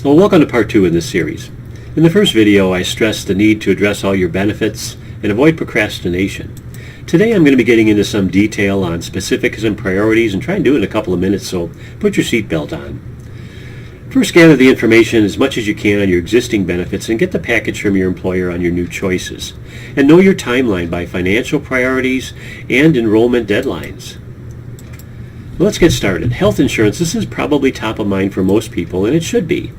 Well, welcome to part 2 in this series. In the first video, I stressed the need to address all your benefits and avoid procrastination. Today, I'm going to be getting into some detail on specifics and priorities and try and do it in a couple of minutes, so put your seatbelt on. First, gather the information as much as you can on your existing benefits and get the package from your employer on your new choices. And know your timeline by financial priorities and enrollment deadlines. Let's get started. Health insurance, this is probably top of mind for most people, and it should be.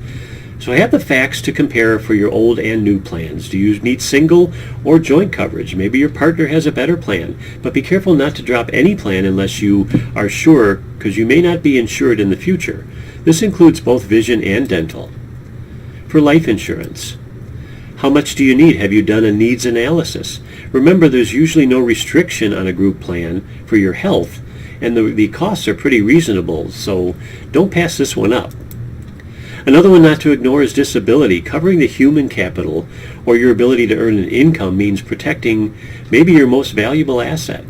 So I have the facts to compare for your old and new plans. Do you need single or joint coverage? Maybe your partner has a better plan, but be careful not to drop any plan unless you are sure, because you may not be insured in the future. This includes both vision and dental. For life insurance, how much do you need? Have you done a needs analysis? Remember, there's usually no restriction on a group plan for your health, and the costs are pretty reasonable, so don't pass this one up. Another one not to ignore is disability. Covering the human capital or your ability to earn an income means protecting maybe your most valuable asset.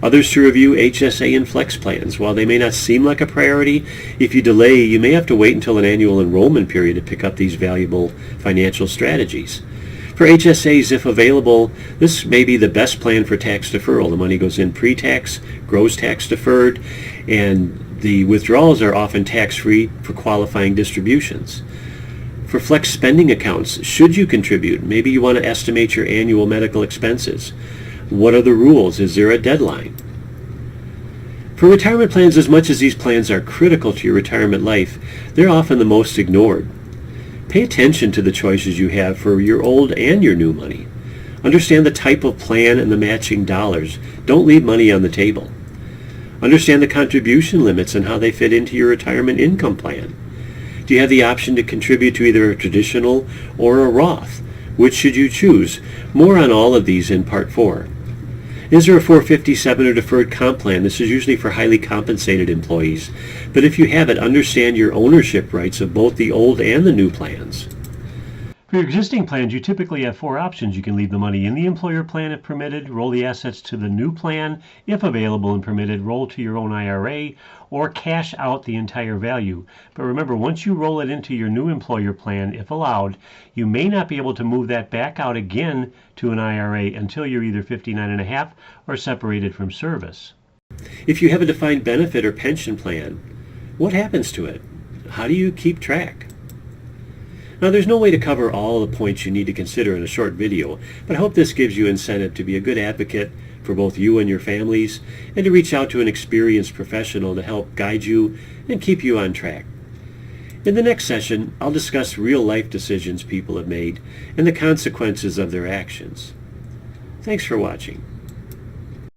Others to review HSA and flex plans. While they may not seem like a priority, if you delay, you may have to wait until an annual enrollment period to pick up these valuable financial strategies. For HSAs, if available, this may be the best plan for tax deferral. The money goes in pre-tax, grows tax deferred, and the withdrawals are often tax-free for qualifying distributions. For flex spending accounts, should you contribute? Maybe you want to estimate your annual medical expenses. What are the rules? Is there a deadline? For retirement plans, as much as these plans are critical to your retirement life, they're often the most ignored. Pay attention to the choices you have for your old and your new money. Understand the type of plan and the matching dollars. Don't leave money on the table. Understand the contribution limits and how they fit into your retirement income plan. Do you have the option to contribute to either a traditional or a Roth? Which should you choose? More on all of these in Part 4. Is there a 457 or deferred comp plan? This is usually for highly compensated employees. But if you have it, understand your ownership rights of both the old and the new plans. For your existing plans, you typically have 4 options. You can leave the money in the employer plan if permitted, roll the assets to the new plan if available and permitted, roll to your own IRA, or cash out the entire value. But remember, once you roll it into your new employer plan, if allowed, you may not be able to move that back out again to an IRA until you're either 59 and a half or separated from service. If you have a defined benefit or pension plan, what happens to it? How do you keep track? Now, there's no way to cover all the points you need to consider in a short video, but I hope this gives you incentive to be a good advocate for both you and your families, and to reach out to an experienced professional to help guide you and keep you on track. In the next session, I'll discuss real-life decisions people have made and the consequences of their actions. Thanks for watching.